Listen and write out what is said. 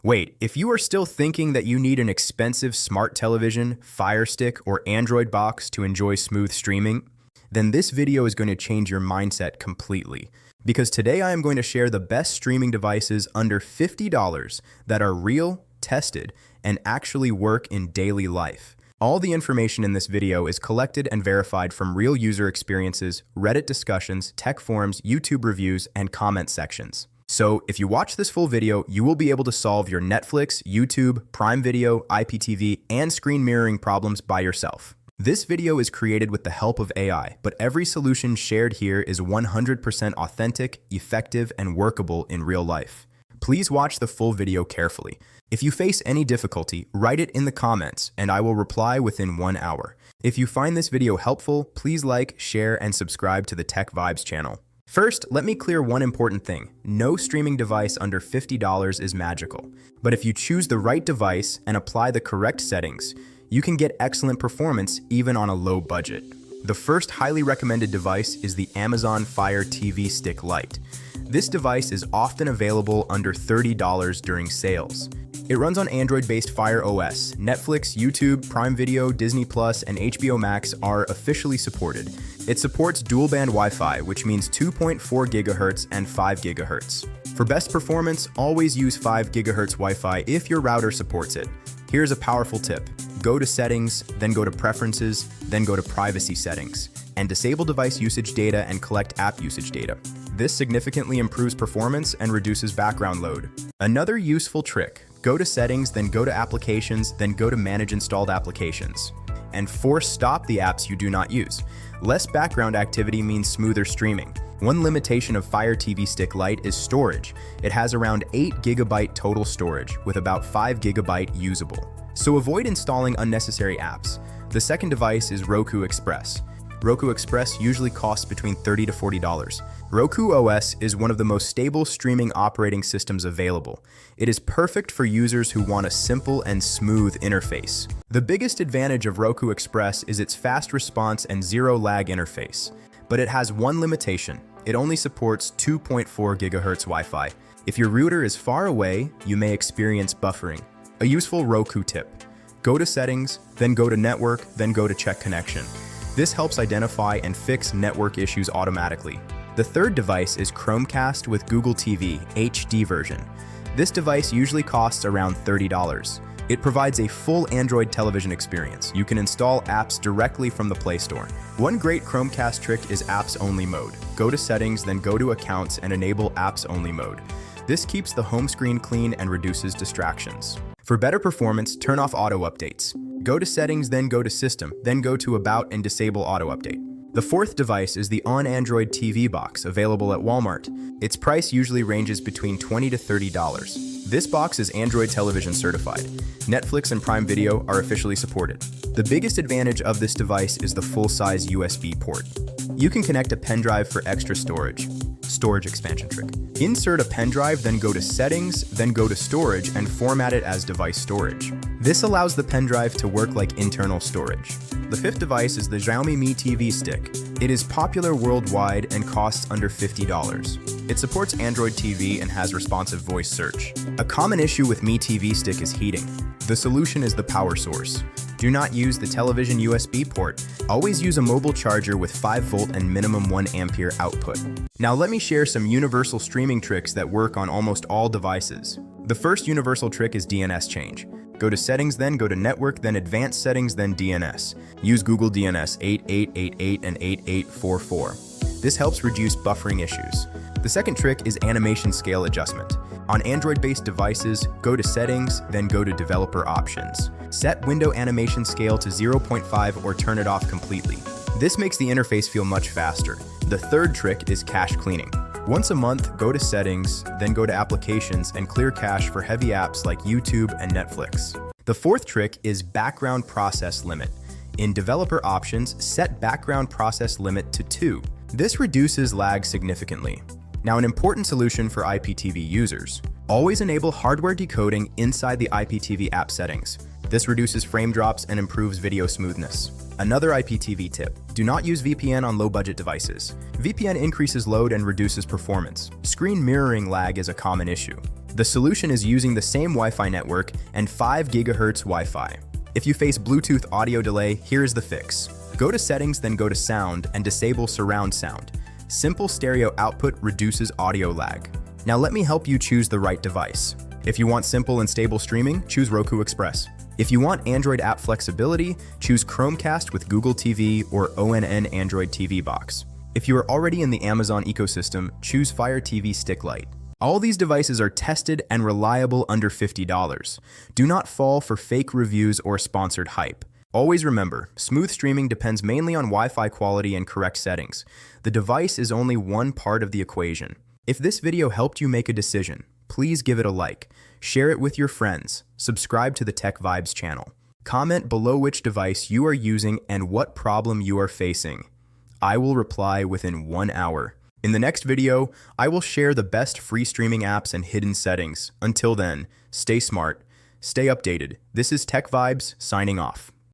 Wait, if you are still thinking that you need an expensive smart television, Fire Stick, or Android box to enjoy smooth streaming, then this video is going to change your mindset completely. Because today I am going to share the best streaming devices under $50 that are real, tested, and actually work in daily life. All the information in this video is collected and verified from real user experiences, Reddit discussions, tech forums, YouTube reviews, and comment sections. So if you watch this full video, you will be able to solve your Netflix, YouTube, Prime Video, IPTV, and screen mirroring problems by yourself. This video is created with the help of AI, but every solution shared here is 100% authentic, effective, and workable in real life. Please watch the full video carefully. If you face any difficulty, write it in the comments, and I will reply within 1 hour. If you find this video helpful, please like, share, and subscribe to the Tech Vibes channel. First, let me clear one important thing. No streaming device under $50 is magical. But if you choose the right device and apply the correct settings, you can get excellent performance even on a low budget. The first highly recommended device is the Amazon Fire TV Stick Lite. This device is often available under $30 during sales. It runs on Android-based Fire OS. Netflix, YouTube, Prime Video, Disney+, and HBO Max are officially supported. It supports dual-band Wi-Fi, which means 2.4 GHz and 5 GHz. For best performance, always use 5 GHz Wi-Fi if your router supports it. Here's a powerful tip. Go to Settings, then go to Preferences, then go to Privacy Settings, and disable device usage data and collect app usage data. This significantly improves performance and reduces background load. Another useful trick. Go to Settings, then go to Applications, then go to Manage Installed Applications, and force stop the apps you do not use. Less background activity means smoother streaming. One limitation of Fire TV Stick Lite is storage. It has around 8 GB total storage, with about 5 GB usable. So avoid installing unnecessary apps. The second device is Roku Express. Roku Express usually costs between $30 to $40. Roku OS is one of the most stable streaming operating systems available. It is perfect for users who want a simple and smooth interface. The biggest advantage of Roku Express is its fast response and zero lag interface. But it has one limitation. It only supports 2.4 GHz Wi-Fi. If your router is far away, you may experience buffering. A useful Roku tip. Go to Settings, then go to Network, then go to Check Connection. This helps identify and fix network issues automatically. The third device is Chromecast with Google TV HD version. This device usually costs around $30. It provides a full Android television experience. You can install apps directly from the Play Store. One great Chromecast trick is Apps Only mode. Go to Settings, then go to Accounts and enable Apps Only mode. This keeps the home screen clean and reduces distractions. For better performance, turn off auto updates. Go to Settings, then go to System, then go to About and disable auto update. The fourth device is the On Android TV box, available at Walmart. Its price usually ranges between $20 to $30. This box is Android television certified. Netflix and Prime Video are officially supported. The biggest advantage of this device is the full-size USB port. You can connect a pen drive for extra storage. Storage expansion trick. Insert a pen drive, then go to Settings, then go to Storage and format it as device storage. This allows the pen drive to work like internal storage. The fifth device is the Xiaomi Mi TV Stick. It is popular worldwide and costs under $50. It supports Android TV and has responsive voice search. A common issue with Mi TV Stick is heating. The solution is the power source. Do not use the television USB port. Always use a mobile charger with 5V and minimum 1 ampere output. Now let me share some universal streaming tricks that work on almost all devices. The first universal trick is DNS change. Go to Settings, then go to Network, then Advanced Settings, then DNS. Use Google DNS 8888 and 8844. This helps reduce buffering issues. The second trick is animation scale adjustment. On Android-based devices, go to Settings, then go to Developer Options. Set window animation scale to 0.5 or turn it off completely. This makes the interface feel much faster. The third trick is cache cleaning. Once a month, go to Settings, then go to Applications and clear cache for heavy apps like YouTube and Netflix. The fourth trick is background process limit. In Developer Options, set background process limit to 2. This reduces lag significantly. Now, an important solution for IPTV users. Always enable hardware decoding inside the IPTV app settings. This reduces frame drops and improves video smoothness. Another IPTV tip. Do not use VPN on low-budget devices. VPN increases load and reduces performance. Screen mirroring lag is a common issue. The solution is using the same Wi-Fi network and 5 GHz Wi-Fi. If you face Bluetooth audio delay, here is the fix. Go to Settings, then go to Sound and disable Surround Sound. Simple stereo output reduces audio lag. Now let me help you choose the right device. If you want simple and stable streaming, choose Roku Express. If you want Android app flexibility, choose Chromecast with Google TV or ONN Android TV box. If you are already in the Amazon ecosystem, choose Fire TV Stick Lite. All these devices are tested and reliable under $50. Do not fall for fake reviews or sponsored hype. Always remember, smooth streaming depends mainly on Wi-Fi quality and correct settings. The device is only one part of the equation. If this video helped you make a decision, please give it a like, share it with your friends, subscribe to the Tech Vibes channel. Comment below which device you are using and what problem you are facing. I will reply within 1 hour. In the next video, I will share the best free streaming apps and hidden settings. Until then, stay smart, stay updated. This is Tech Vibes signing off.